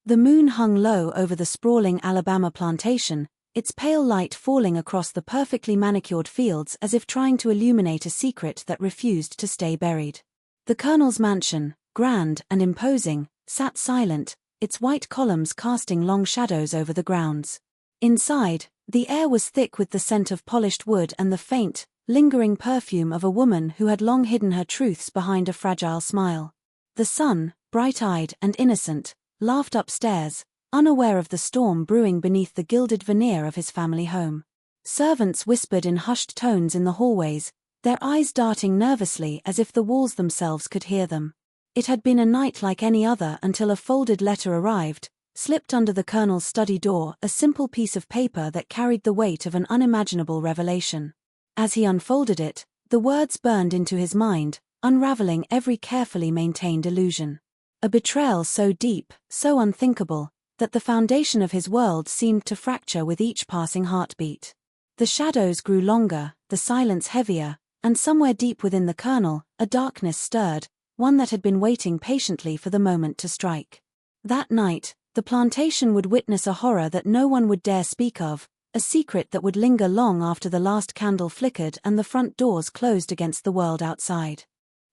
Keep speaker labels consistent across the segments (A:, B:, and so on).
A: The moon hung low over the sprawling Alabama plantation, its pale light falling across the perfectly manicured fields as if trying to illuminate a secret that refused to stay buried. The colonel's mansion, grand and imposing, sat silent, its white columns casting long shadows over the grounds. Inside, the air was thick with the scent of polished wood and the faint, lingering perfume of a woman who had long hidden her truths behind a fragile smile. The sun, bright-eyed and innocent, laughed upstairs, unaware of the storm brewing beneath the gilded veneer of his family home. Servants whispered in hushed tones in the hallways, their eyes darting nervously as if the walls themselves could hear them. It had been a night like any other until a folded letter arrived, slipped under the colonel's study door, a simple piece of paper that carried the weight of an unimaginable revelation. As he unfolded it, the words burned into his mind, unraveling every carefully maintained illusion. A betrayal so deep, so unthinkable, that the foundation of his world seemed to fracture with each passing heartbeat. The shadows grew longer, the silence heavier, and somewhere deep within the colonel, a darkness stirred, one that had been waiting patiently for the moment to strike. That night, the plantation would witness a horror that no one would dare speak of, a secret that would linger long after the last candle flickered and the front doors closed against the world outside.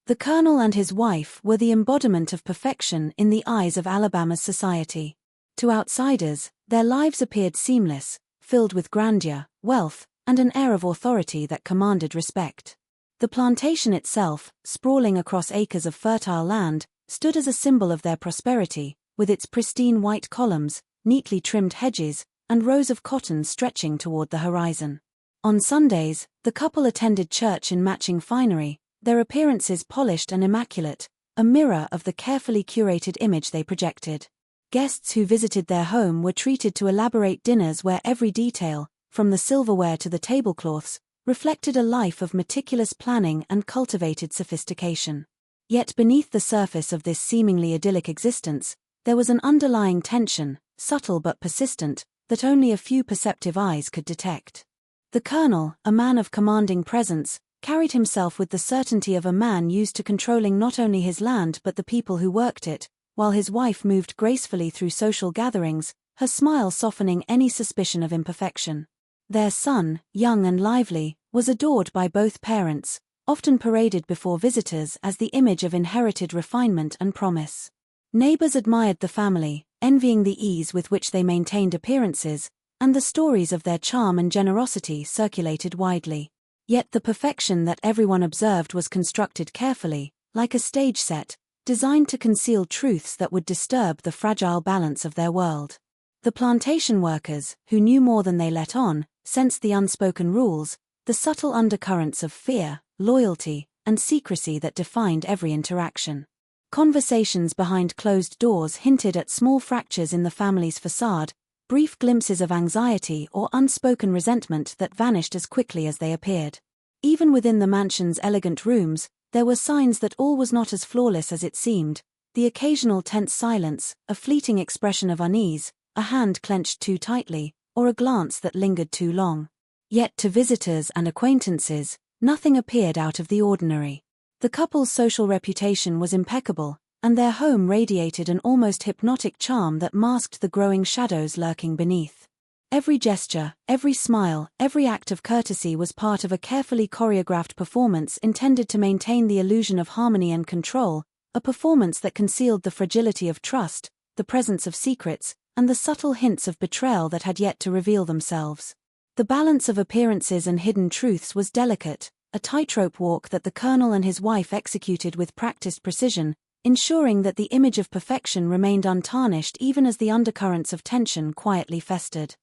A: The colonel and his wife were the embodiment of perfection in the eyes of Alabama's society. To outsiders, their lives appeared seamless, filled with grandeur, wealth, and an air of authority that commanded respect. The plantation itself, sprawling across acres of fertile land, stood as a symbol of their prosperity, with its pristine white columns, neatly trimmed hedges, and rows of cotton stretching toward the horizon. On Sundays, the couple attended church in matching finery, their appearances polished and immaculate, a mirror of the carefully curated image they projected. Guests who visited their home were treated to elaborate dinners where every detail, from the silverware to the tablecloths, reflected a life of meticulous planning and cultivated sophistication. Yet beneath the surface of this seemingly idyllic existence, there was an underlying tension, subtle but persistent, that only a few perceptive eyes could detect. The colonel, a man of commanding presence, carried himself with the certainty of a man used to controlling not only his land but the people who worked it, while his wife moved gracefully through social gatherings, her smile softening any suspicion of imperfection. Their son, young and lively, was adored by both parents, often paraded before visitors as the image of inherited refinement and promise. Neighbors admired the family, envying the ease with which they maintained appearances, and the stories of their charm and generosity circulated widely. Yet the perfection that everyone observed was constructed carefully, like a stage set, designed to conceal truths that would disturb the fragile balance of their world. The plantation workers, who knew more than they let on, sensed the unspoken rules, the subtle undercurrents of fear, loyalty, and secrecy that defined every interaction. Conversations behind closed doors hinted at small fractures in the family's façade, brief glimpses of anxiety or unspoken resentment that vanished as quickly as they appeared. Even within the mansion's elegant rooms, there were signs that all was not as flawless as it seemed, the occasional tense silence, a fleeting expression of unease, a hand clenched too tightly, or a glance that lingered too long. Yet to visitors and acquaintances, nothing appeared out of the ordinary. The couple's social reputation was impeccable, and their home radiated an almost hypnotic charm that masked the growing shadows lurking beneath. Every gesture, every smile, every act of courtesy was part of a carefully choreographed performance intended to maintain the illusion of harmony and control, a performance that concealed the fragility of trust, the presence of secrets, and the subtle hints of betrayal that had yet to reveal themselves. The balance of appearances and hidden truths was delicate, a tightrope walk that the colonel and his wife executed with practiced precision, ensuring that the image of perfection remained untarnished even as the undercurrents of tension quietly festered.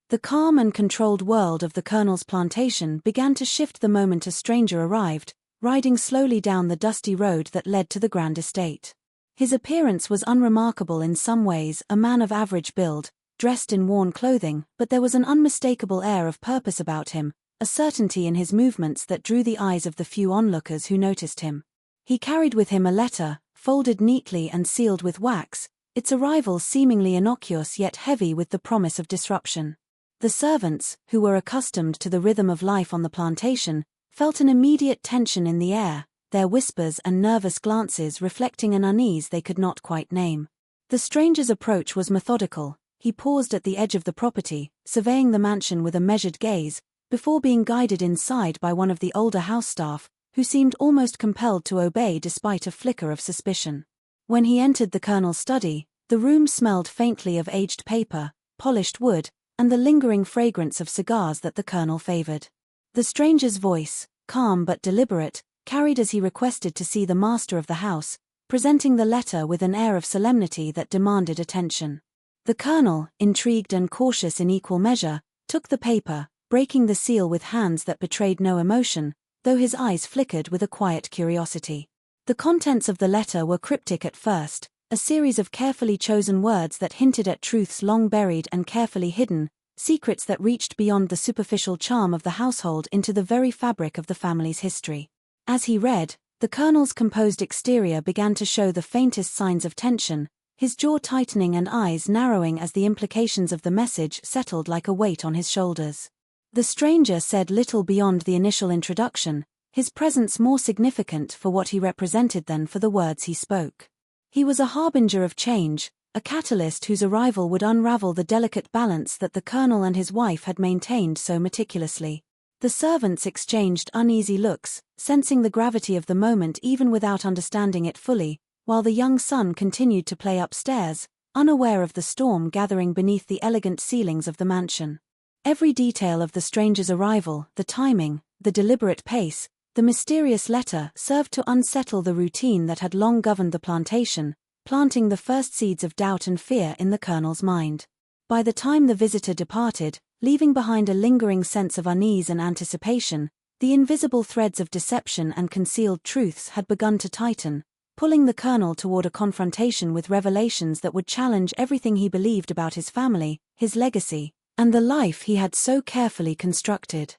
A: The calm and controlled world of the colonel's plantation began to shift the moment a stranger arrived, riding slowly down the dusty road that led to the grand estate. His appearance was unremarkable in some ways, a man of average build, dressed in worn clothing, but there was an unmistakable air of purpose about him, a certainty in his movements that drew the eyes of the few onlookers who noticed him. He carried with him a letter, folded neatly and sealed with wax, its arrival seemingly innocuous yet heavy with the promise of disruption. The servants, who were accustomed to the rhythm of life on the plantation, felt an immediate tension in the air, their whispers and nervous glances reflecting an unease they could not quite name. The stranger's approach was methodical. He paused at the edge of the property, surveying the mansion with a measured gaze, before being guided inside by one of the older house staff, who seemed almost compelled to obey despite a flicker of suspicion. When he entered the colonel's study, the room smelled faintly of aged paper, polished wood, and the lingering fragrance of cigars that the colonel favored. The stranger's voice, calm but deliberate, carried as he requested to see the master of the house, presenting the letter with an air of solemnity that demanded attention. The colonel, intrigued and cautious in equal measure, took the paper, breaking the seal with hands that betrayed no emotion, though his eyes flickered with a quiet curiosity. The contents of the letter were cryptic at first, a series of carefully chosen words that hinted at truths long buried and carefully hidden, secrets that reached beyond the superficial charm of the household into the very fabric of the family's history. As he read, the colonel's composed exterior began to show the faintest signs of tension, his jaw tightening and eyes narrowing as the implications of the message settled like a weight on his shoulders. The stranger said little beyond the initial introduction, his presence more significant for what he represented than for the words he spoke. He was a harbinger of change, a catalyst whose arrival would unravel the delicate balance that the colonel and his wife had maintained so meticulously. The servants exchanged uneasy looks, sensing the gravity of the moment even without understanding it fully, while the young son continued to play upstairs, unaware of the storm gathering beneath the elegant ceilings of the mansion. Every detail of the stranger's arrival, the timing, the deliberate pace, the mysterious letter served to unsettle the routine that had long governed the plantation, planting the first seeds of doubt and fear in the colonel's mind. By the time the visitor departed, leaving behind a lingering sense of unease and anticipation, the invisible threads of deception and concealed truths had begun to tighten, pulling the colonel toward a confrontation with revelations that would challenge everything he believed about his family, his legacy, and the life he had so carefully constructed.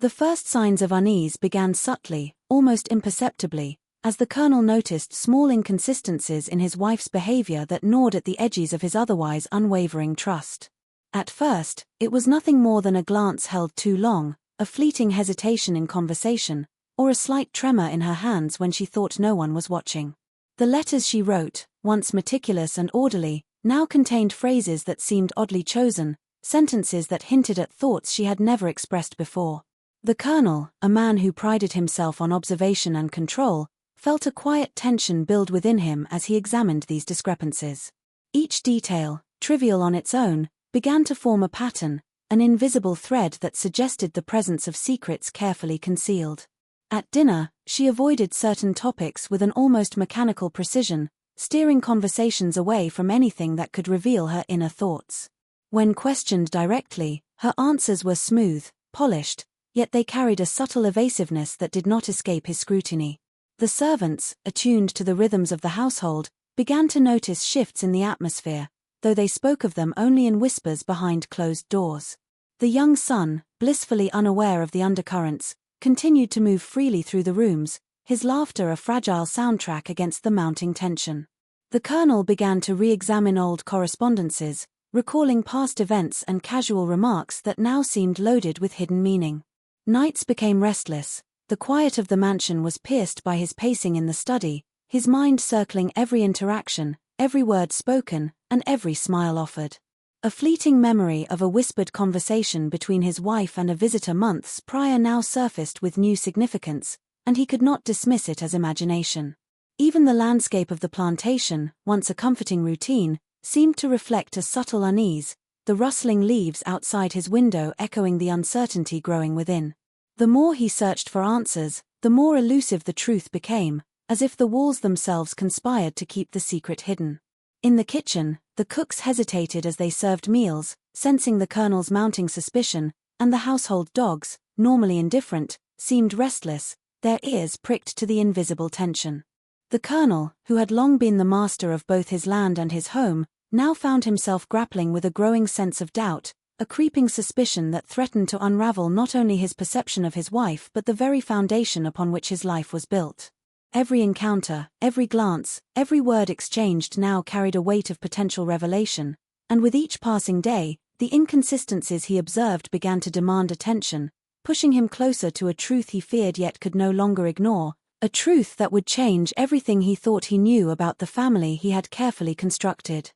A: The first signs of unease began subtly, almost imperceptibly, as the colonel noticed small inconsistencies in his wife's behavior that gnawed at the edges of his otherwise unwavering trust. At first, it was nothing more than a glance held too long, a fleeting hesitation in conversation, or a slight tremor in her hands when she thought no one was watching. The letters she wrote, once meticulous and orderly, now contained phrases that seemed oddly chosen, sentences that hinted at thoughts she had never expressed before. The colonel, a man who prided himself on observation and control, felt a quiet tension build within him as he examined these discrepancies. Each detail, trivial on its own, began to form a pattern, an invisible thread that suggested the presence of secrets carefully concealed. At dinner, she avoided certain topics with an almost mechanical precision, steering conversations away from anything that could reveal her inner thoughts. When questioned directly, her answers were smooth, polished, yet they carried a subtle evasiveness that did not escape his scrutiny. The servants, attuned to the rhythms of the household, began to notice shifts in the atmosphere, though they spoke of them only in whispers behind closed doors. The young son, blissfully unaware of the undercurrents, continued to move freely through the rooms, his laughter a fragile soundtrack against the mounting tension. The colonel began to re-examine old correspondences, recalling past events and casual remarks that now seemed loaded with hidden meaning. Nights became restless. The quiet of the mansion was pierced by his pacing in the study, his mind circling every interaction, every word spoken, and every smile offered. A fleeting memory of a whispered conversation between his wife and a visitor months prior now surfaced with new significance, and he could not dismiss it as imagination. Even the landscape of the plantation, once a comforting routine, seemed to reflect a subtle unease, the rustling leaves outside his window echoing the uncertainty growing within. The more he searched for answers, the more elusive the truth became, as if the walls themselves conspired to keep the secret hidden. In the kitchen, the cooks hesitated as they served meals, sensing the colonel's mounting suspicion, and the household dogs, normally indifferent, seemed restless, their ears pricked to the invisible tension. The colonel, who had long been the master of both his land and his home, now found himself grappling with a growing sense of doubt, a creeping suspicion that threatened to unravel not only his perception of his wife but the very foundation upon which his life was built. Every encounter, every glance, every word exchanged now carried a weight of potential revelation, and with each passing day, the inconsistencies he observed began to demand attention, pushing him closer to a truth he feared yet could no longer ignore, a truth that would change everything he thought he knew about the family he had carefully constructed.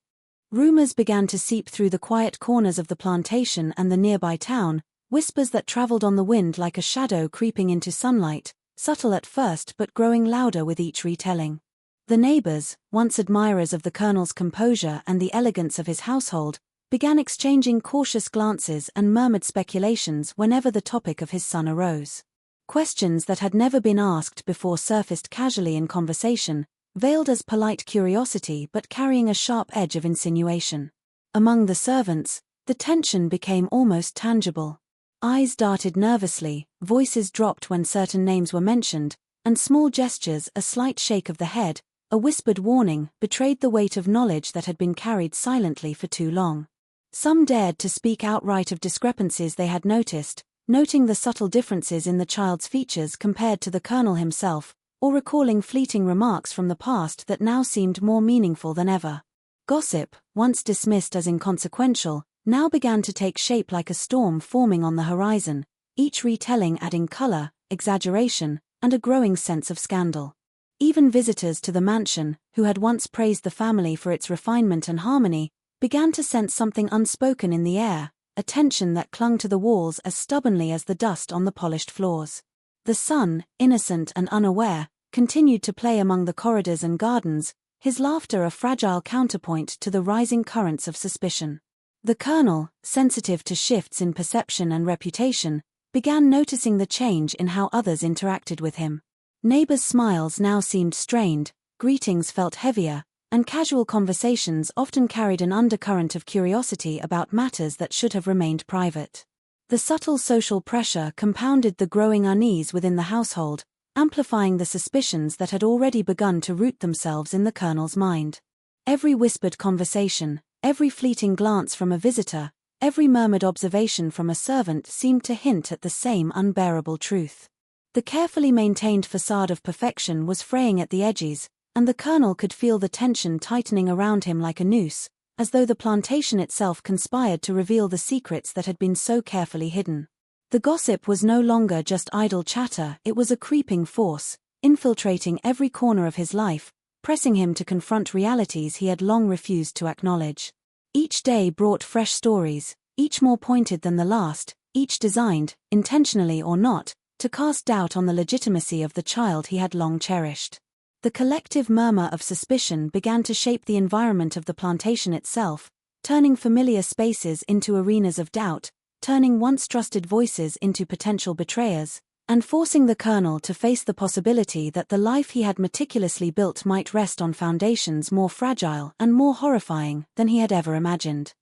A: Rumors began to seep through the quiet corners of the plantation and the nearby town, whispers that traveled on the wind like a shadow creeping into sunlight, subtle at first but growing louder with each retelling. The neighbors, once admirers of the colonel's composure and the elegance of his household, began exchanging cautious glances and murmured speculations whenever the topic of his son arose. Questions that had never been asked before surfaced casually in conversation, veiled as polite curiosity but carrying a sharp edge of insinuation. Among the servants, the tension became almost tangible. Eyes darted nervously, voices dropped when certain names were mentioned, and small gestures, a slight shake of the head, a whispered warning, betrayed the weight of knowledge that had been carried silently for too long. Some dared to speak outright of discrepancies they had noticed, noting the subtle differences in the child's features compared to the colonel himself, or recalling fleeting remarks from the past that now seemed more meaningful than ever. Gossip, once dismissed as inconsequential, now began to take shape like a storm forming on the horizon, each retelling adding color, exaggeration, and a growing sense of scandal. Even visitors to the mansion, who had once praised the family for its refinement and harmony, began to sense something unspoken in the air, a tension that clung to the walls as stubbornly as the dust on the polished floors. The son, innocent and unaware, continued to play among the corridors and gardens, his laughter a fragile counterpoint to the rising currents of suspicion. The colonel, sensitive to shifts in perception and reputation, began noticing the change in how others interacted with him. Neighbors' smiles now seemed strained, greetings felt heavier, and casual conversations often carried an undercurrent of curiosity about matters that should have remained private. The subtle social pressure compounded the growing unease within the household, amplifying the suspicions that had already begun to root themselves in the colonel's mind. Every whispered conversation, every fleeting glance from a visitor, every murmured observation from a servant seemed to hint at the same unbearable truth. The carefully maintained facade of perfection was fraying at the edges, and the colonel could feel the tension tightening around him like a noose, as though the plantation itself conspired to reveal the secrets that had been so carefully hidden. The gossip was no longer just idle chatter, it was a creeping force, infiltrating every corner of his life, pressing him to confront realities he had long refused to acknowledge. Each day brought fresh stories, each more pointed than the last, each designed, intentionally or not, to cast doubt on the legitimacy of the child he had long cherished. The collective murmur of suspicion began to shape the environment of the plantation itself, turning familiar spaces into arenas of doubt, turning once trusted voices into potential betrayers, and forcing the colonel to face the possibility that the life he had meticulously built might rest on foundations more fragile and more horrifying than he had ever imagined.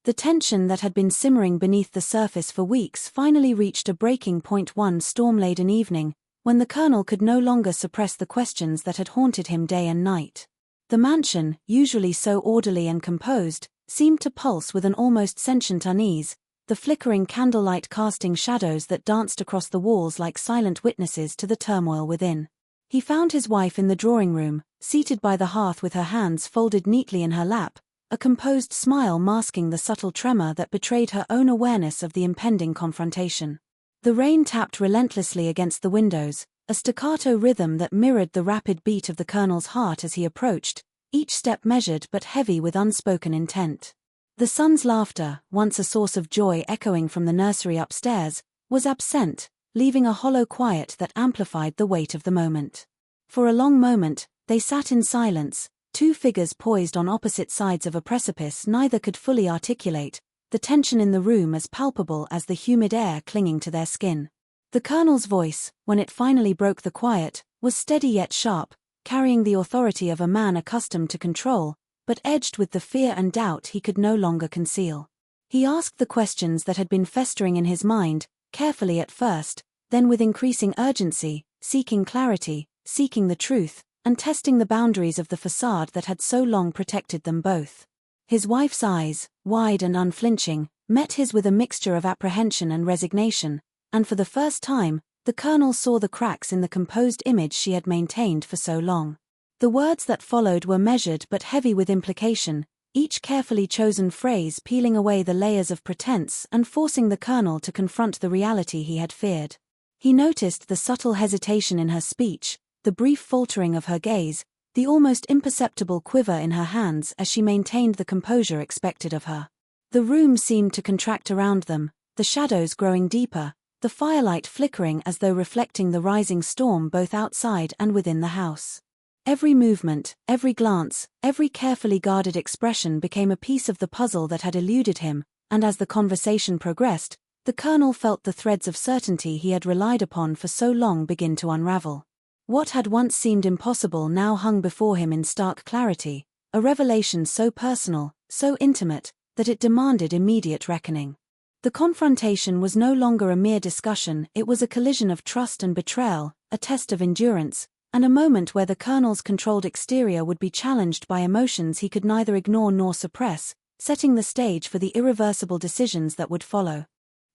A: The tension that had been simmering beneath the surface for weeks finally reached a breaking point one storm-laden evening, when the colonel could no longer suppress the questions that had haunted him day and night. The mansion, usually so orderly and composed, seemed to pulse with an almost sentient unease, the flickering candlelight casting shadows that danced across the walls like silent witnesses to the turmoil within. He found his wife in the drawing room, seated by the hearth with her hands folded neatly in her lap, a composed smile masking the subtle tremor that betrayed her own awareness of the impending confrontation. The rain tapped relentlessly against the windows, a staccato rhythm that mirrored the rapid beat of the colonel's heart as he approached, each step measured but heavy with unspoken intent. The son's laughter, once a source of joy echoing from the nursery upstairs, was absent, leaving a hollow quiet that amplified the weight of the moment. For a long moment, they sat in silence, two figures poised on opposite sides of a precipice neither could fully articulate, the tension in the room as palpable as the humid air clinging to their skin. The colonel's voice, when it finally broke the quiet, was steady yet sharp, carrying the authority of a man accustomed to control, but edged with the fear and doubt he could no longer conceal. He asked the questions that had been festering in his mind, carefully at first, then with increasing urgency, seeking clarity, seeking the truth, and testing the boundaries of the facade that had so long protected them both. His wife's eyes, wide and unflinching, met his with a mixture of apprehension and resignation, and for the first time, the colonel saw the cracks in the composed image she had maintained for so long. The words that followed were measured but heavy with implication, each carefully chosen phrase peeling away the layers of pretense and forcing the colonel to confront the reality he had feared. He noticed the subtle hesitation in her speech, the brief faltering of her gaze, the almost imperceptible quiver in her hands as she maintained the composure expected of her. The room seemed to contract around them, the shadows growing deeper, the firelight flickering as though reflecting the rising storm both outside and within the house. Every movement, every glance, every carefully guarded expression became a piece of the puzzle that had eluded him, and as the conversation progressed, the Colonel felt the threads of certainty he had relied upon for so long begin to unravel. What had once seemed impossible now hung before him in stark clarity, a revelation so personal, so intimate, that it demanded immediate reckoning. The confrontation was no longer a mere discussion, it was a collision of trust and betrayal, a test of endurance, and a moment where the Colonel's controlled exterior would be challenged by emotions he could neither ignore nor suppress, setting the stage for the irreversible decisions that would follow.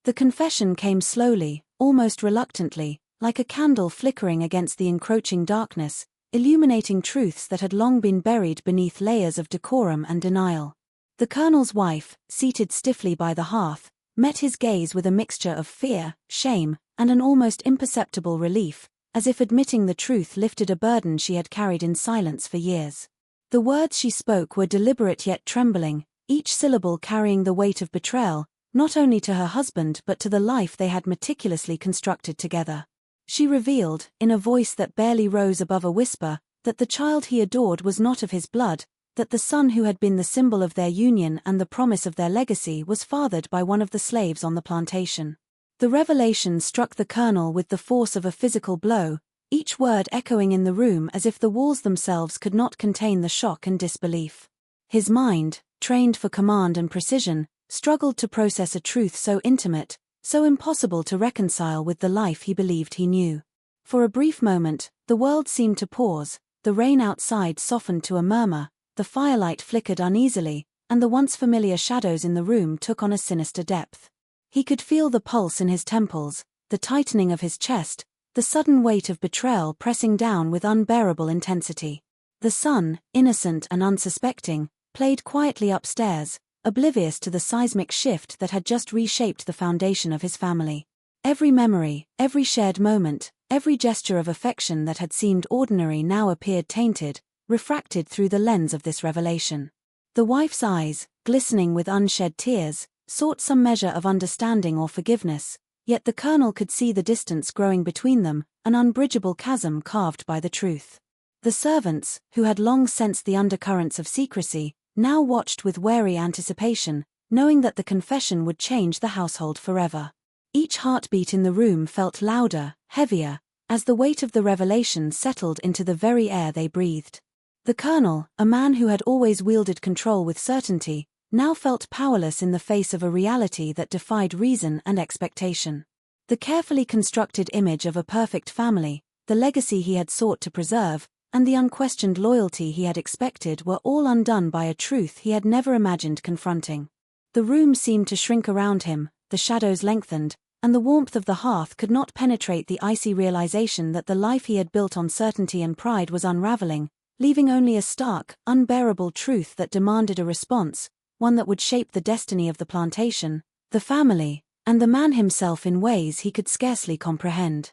A: The confession came slowly, almost reluctantly, like a candle flickering against the encroaching darkness, illuminating truths that had long been buried beneath layers of decorum and denial. The Colonel's wife, seated stiffly by the hearth, met his gaze with a mixture of fear, shame, and an almost imperceptible relief, as if admitting the truth lifted a burden she had carried in silence for years. The words she spoke were deliberate yet trembling, each syllable carrying the weight of betrayal, not only to her husband but to the life they had meticulously constructed together. She revealed, in a voice that barely rose above a whisper, that the child he adored was not of his blood, that the son who had been the symbol of their union and the promise of their legacy was fathered by one of the slaves on the plantation. The revelation struck the Colonel with the force of a physical blow, each word echoing in the room as if the walls themselves could not contain the shock and disbelief. His mind, trained for command and precision, struggled to process a truth so intimate, so impossible to reconcile with the life he believed he knew. For a brief moment, the world seemed to pause, the rain outside softened to a murmur, the firelight flickered uneasily, and the once familiar shadows in the room took on a sinister depth. He could feel the pulse in his temples, the tightening of his chest, the sudden weight of betrayal pressing down with unbearable intensity. The son, innocent and unsuspecting, played quietly upstairs, oblivious to the seismic shift that had just reshaped the foundation of his family. Every memory, every shared moment, every gesture of affection that had seemed ordinary now appeared tainted, refracted through the lens of this revelation. The wife's eyes, glistening with unshed tears, sought some measure of understanding or forgiveness, yet the Colonel could see the distance growing between them, an unbridgeable chasm carved by the truth. The servants, who had long sensed the undercurrents of secrecy, now watched with wary anticipation, knowing that the confession would change the household forever. Each heartbeat in the room felt louder, heavier, as the weight of the revelation settled into the very air they breathed. The Colonel, a man who had always wielded control with certainty, now felt powerless in the face of a reality that defied reason and expectation. The carefully constructed image of a perfect family, the legacy he had sought to preserve, and the unquestioned loyalty he had expected were all undone by a truth he had never imagined confronting. The room seemed to shrink around him, the shadows lengthened, and the warmth of the hearth could not penetrate the icy realization that the life he had built on certainty and pride was unraveling, leaving only a stark, unbearable truth that demanded a response, one that would shape the destiny of the plantation, the family, and the man himself in ways he could scarcely comprehend.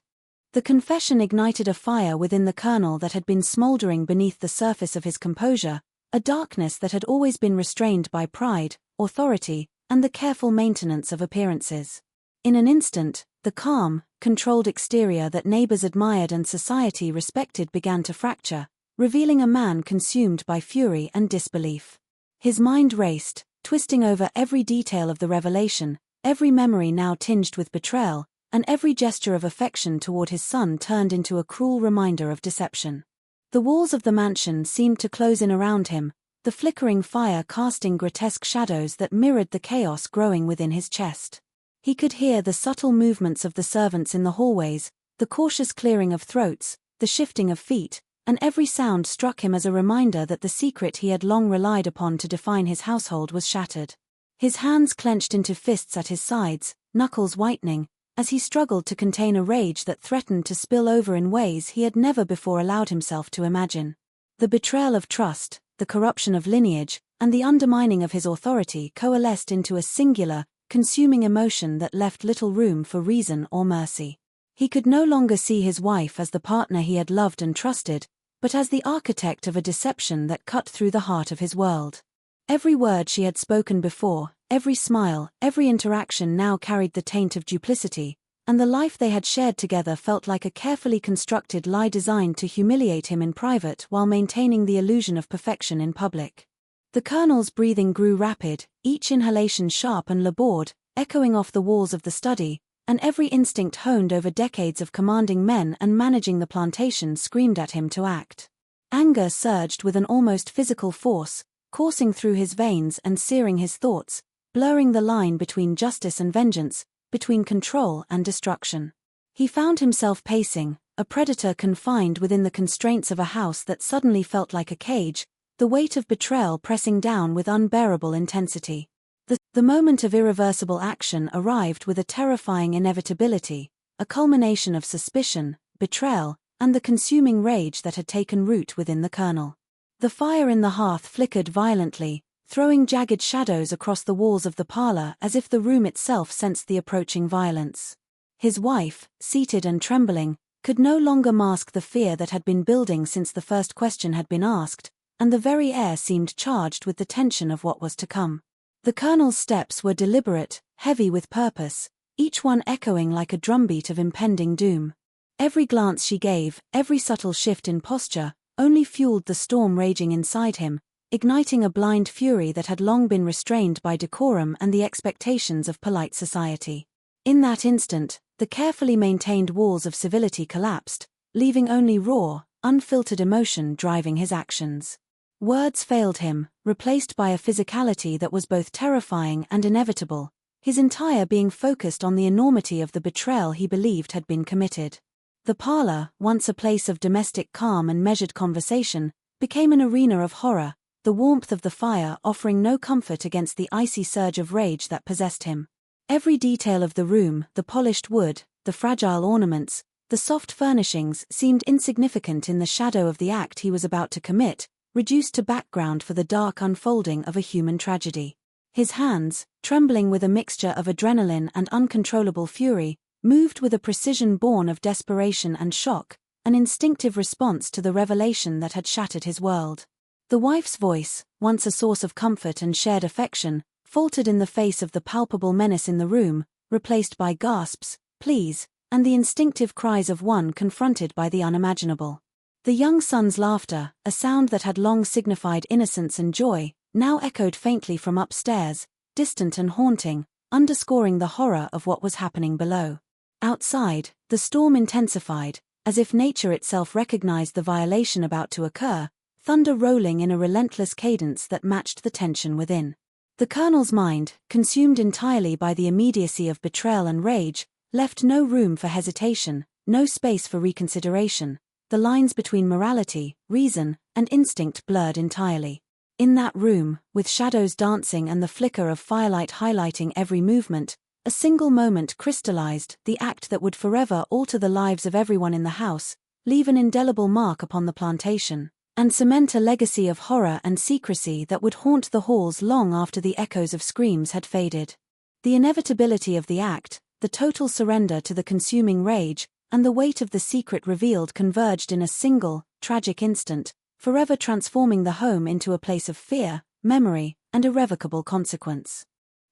A: The confession ignited a fire within the Colonel that had been smoldering beneath the surface of his composure, a darkness that had always been restrained by pride, authority, and the careful maintenance of appearances. In an instant, the calm, controlled exterior that neighbors admired and society respected began to fracture, revealing a man consumed by fury and disbelief. His mind raced, twisting over every detail of the revelation, every memory now tinged with betrayal, and every gesture of affection toward his son turned into a cruel reminder of deception. The walls of the mansion seemed to close in around him, the flickering fire casting grotesque shadows that mirrored the chaos growing within his chest. He could hear the subtle movements of the servants in the hallways, the cautious clearing of throats, the shifting of feet, and every sound struck him as a reminder that the secret he had long relied upon to define his household was shattered. His hands clenched into fists at his sides, knuckles whitening, as he struggled to contain a rage that threatened to spill over in ways he had never before allowed himself to imagine. The betrayal of trust, the corruption of lineage, and the undermining of his authority coalesced into a singular, consuming emotion that left little room for reason or mercy. He could no longer see his wife as the partner he had loved and trusted, but as the architect of a deception that cut through the heart of his world. Every word she had spoken before, every smile, every interaction now carried the taint of duplicity, and the life they had shared together felt like a carefully constructed lie designed to humiliate him in private while maintaining the illusion of perfection in public. The Colonel's breathing grew rapid, each inhalation sharp and labored, echoing off the walls of the study, and every instinct honed over decades of commanding men and managing the plantation screamed at him to act. Anger surged with an almost physical force, coursing through his veins and searing his thoughts, blurring the line between justice and vengeance, between control and destruction. He found himself pacing, a predator confined within the constraints of a house that suddenly felt like a cage, the weight of betrayal pressing down with unbearable intensity. The moment of irreversible action arrived with a terrifying inevitability, a culmination of suspicion, betrayal, and the consuming rage that had taken root within the Colonel. The fire in the hearth flickered violently, throwing jagged shadows across the walls of the parlor as if the room itself sensed the approaching violence. His wife, seated and trembling, could no longer mask the fear that had been building since the first question had been asked, and the very air seemed charged with the tension of what was to come. The Colonel's steps were deliberate, heavy with purpose, each one echoing like a drumbeat of impending doom. Every glance she gave, every subtle shift in posture, only fueled the storm raging inside him, igniting a blind fury that had long been restrained by decorum and the expectations of polite society. In that instant, the carefully maintained walls of civility collapsed, leaving only raw, unfiltered emotion driving his actions. Words failed him, replaced by a physicality that was both terrifying and inevitable, his entire being focused on the enormity of the betrayal he believed had been committed. The parlor, once a place of domestic calm and measured conversation, became an arena of horror, the warmth of the fire offering no comfort against the icy surge of rage that possessed him. Every detail of the room, the polished wood, the fragile ornaments, the soft furnishings seemed insignificant in the shadow of the act he was about to commit, reduced to background for the dark unfolding of a human tragedy. His hands, trembling with a mixture of adrenaline and uncontrollable fury, moved with a precision born of desperation and shock, an instinctive response to the revelation that had shattered his world. The wife's voice, once a source of comfort and shared affection, faltered in the face of the palpable menace in the room, replaced by gasps, pleas, and the instinctive cries of one confronted by the unimaginable. The young son's laughter, a sound that had long signified innocence and joy, now echoed faintly from upstairs, distant and haunting, underscoring the horror of what was happening below. Outside, the storm intensified, as if nature itself recognized the violation about to occur, thunder rolling in a relentless cadence that matched the tension within. The Colonel's mind, consumed entirely by the immediacy of betrayal and rage, left no room for hesitation, no space for reconsideration. The lines between morality, reason, and instinct blurred entirely. In that room, with shadows dancing and the flicker of firelight highlighting every movement, a single moment crystallized, the act that would forever alter the lives of everyone in the house, leave an indelible mark upon the plantation, and cement a legacy of horror and secrecy that would haunt the halls long after the echoes of screams had faded. The inevitability of the act, the total surrender to the consuming rage, and the weight of the secret revealed converged in a single, tragic instant, forever transforming the home into a place of fear, memory, and irrevocable consequence.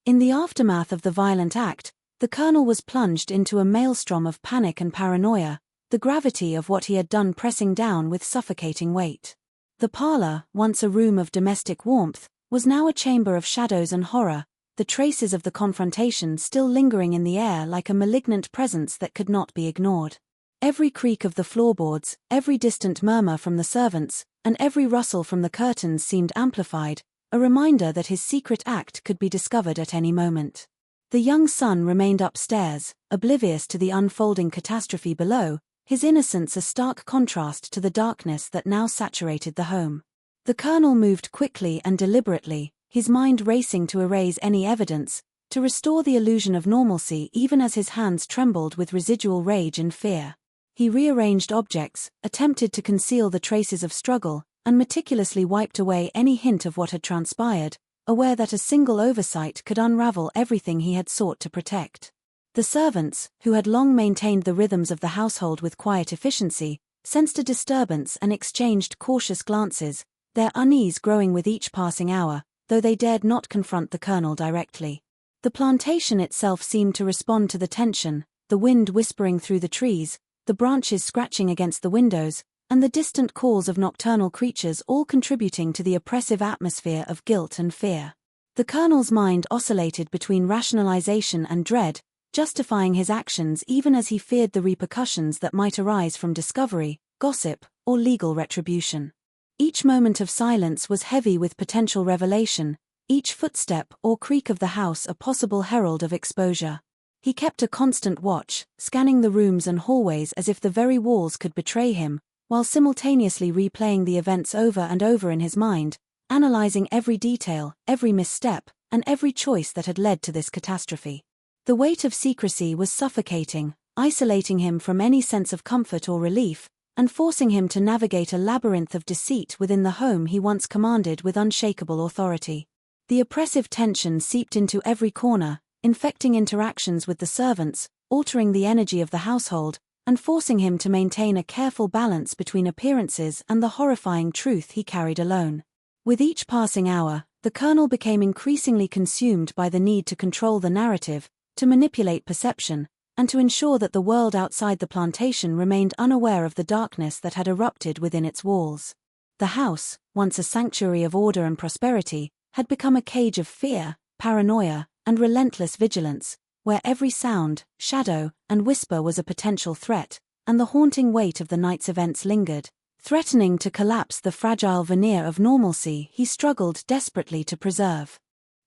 A: In the aftermath of the violent act, the Colonel was plunged into a maelstrom of panic and paranoia, the gravity of what he had done pressing down with suffocating weight. The parlor, once a room of domestic warmth, was now a chamber of shadows and horror, the traces of the confrontation still lingering in the air like a malignant presence that could not be ignored. Every creak of the floorboards, every distant murmur from the servants, and every rustle from the curtains seemed amplified, a reminder that his secret act could be discovered at any moment. The young son remained upstairs, oblivious to the unfolding catastrophe below, his innocence a stark contrast to the darkness that now saturated the home. The Colonel moved quickly and deliberately, his mind racing to erase any evidence, to restore the illusion of normalcy even as his hands trembled with residual rage and fear. He rearranged objects, attempted to conceal the traces of struggle, and meticulously wiped away any hint of what had transpired, aware that a single oversight could unravel everything he had sought to protect. The servants, who had long maintained the rhythms of the household with quiet efficiency, sensed a disturbance and exchanged cautious glances, their unease growing with each passing hour, though they dared not confront the colonel directly. The plantation itself seemed to respond to the tension, the wind whispering through the trees, the branches scratching against the windows, and the distant calls of nocturnal creatures all contributing to the oppressive atmosphere of guilt and fear. The colonel's mind oscillated between rationalization and dread, justifying his actions even as he feared the repercussions that might arise from discovery, gossip, or legal retribution. Each moment of silence was heavy with potential revelation, each footstep or creak of the house a possible herald of exposure. He kept a constant watch, scanning the rooms and hallways as if the very walls could betray him, while simultaneously replaying the events over and over in his mind, analyzing every detail, every misstep, and every choice that had led to this catastrophe. The weight of secrecy was suffocating, isolating him from any sense of comfort or relief, and forcing him to navigate a labyrinth of deceit within the home he once commanded with unshakable authority. The oppressive tension seeped into every corner, infecting interactions with the servants, altering the energy of the household, and forcing him to maintain a careful balance between appearances and the horrifying truth he carried alone. With each passing hour, the colonel became increasingly consumed by the need to control the narrative, to manipulate perception, and to ensure that the world outside the plantation remained unaware of the darkness that had erupted within its walls. The house, once a sanctuary of order and prosperity, had become a cage of fear, paranoia, and relentless vigilance, where every sound, shadow, and whisper was a potential threat, and the haunting weight of the night's events lingered, threatening to collapse the fragile veneer of normalcy he struggled desperately to preserve.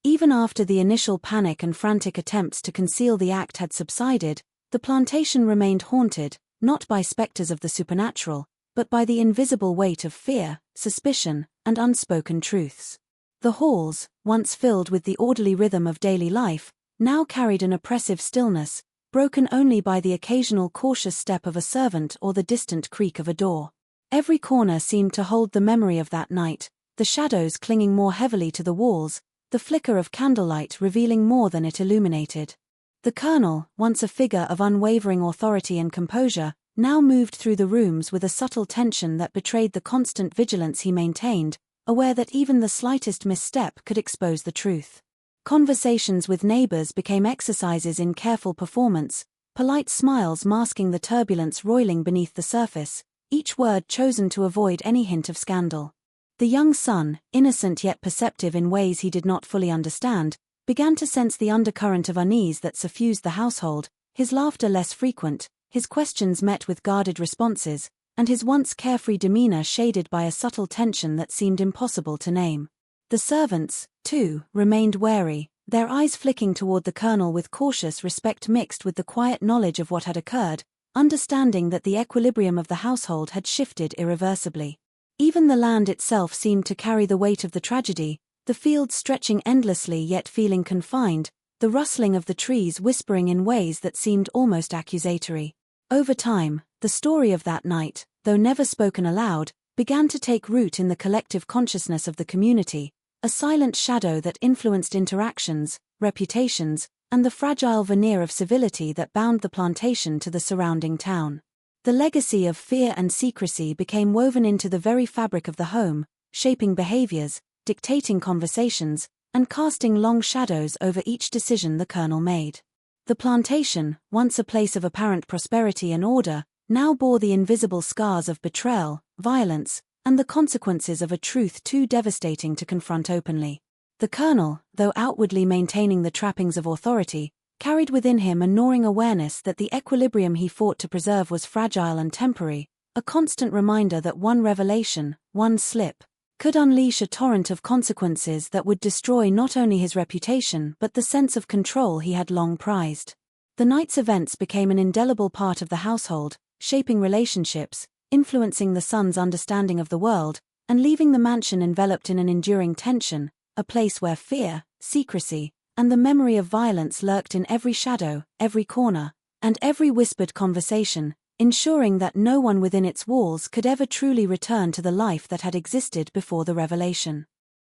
A: Even after the initial panic and frantic attempts to conceal the act had subsided, the plantation remained haunted, not by specters of the supernatural, but by the invisible weight of fear, suspicion, and unspoken truths. The halls, once filled with the orderly rhythm of daily life, now carried an oppressive stillness, broken only by the occasional cautious step of a servant or the distant creak of a door. Every corner seemed to hold the memory of that night, the shadows clinging more heavily to the walls, the flicker of candlelight revealing more than it illuminated. The colonel, once a figure of unwavering authority and composure, now moved through the rooms with a subtle tension that betrayed the constant vigilance he maintained, aware that even the slightest misstep could expose the truth. Conversations with neighbors became exercises in careful performance, polite smiles masking the turbulence roiling beneath the surface, each word chosen to avoid any hint of scandal. The young son, innocent yet perceptive in ways he did not fully understand, began to sense the undercurrent of unease that suffused the household, his laughter less frequent, his questions met with guarded responses, and his once carefree demeanor shaded by a subtle tension that seemed impossible to name. The servants, too, remained wary, their eyes flicking toward the colonel with cautious respect mixed with the quiet knowledge of what had occurred, understanding that the equilibrium of the household had shifted irreversibly. Even the land itself seemed to carry the weight of the tragedy, the fields stretching endlessly yet feeling confined, the rustling of the trees whispering in ways that seemed almost accusatory. Over time, the story of that night, though never spoken aloud, began to take root in the collective consciousness of the community, a silent shadow that influenced interactions, reputations, and the fragile veneer of civility that bound the plantation to the surrounding town. The legacy of fear and secrecy became woven into the very fabric of the home, shaping behaviors, dictating conversations, and casting long shadows over each decision the colonel made. The plantation, once a place of apparent prosperity and order, now bore the invisible scars of betrayal, violence, and the consequences of a truth too devastating to confront openly. The colonel, though outwardly maintaining the trappings of authority, carried within him a gnawing awareness that the equilibrium he fought to preserve was fragile and temporary, a constant reminder that one revelation, one slip, could unleash a torrent of consequences that would destroy not only his reputation but the sense of control he had long prized. The night's events became an indelible part of the household, shaping relationships, influencing the son's understanding of the world, and leaving the mansion enveloped in an enduring tension, a place where fear, secrecy, and the memory of violence lurked in every shadow, every corner, and every whispered conversation, ensuring that no one within its walls could ever truly return to the life that had existed before the revelation.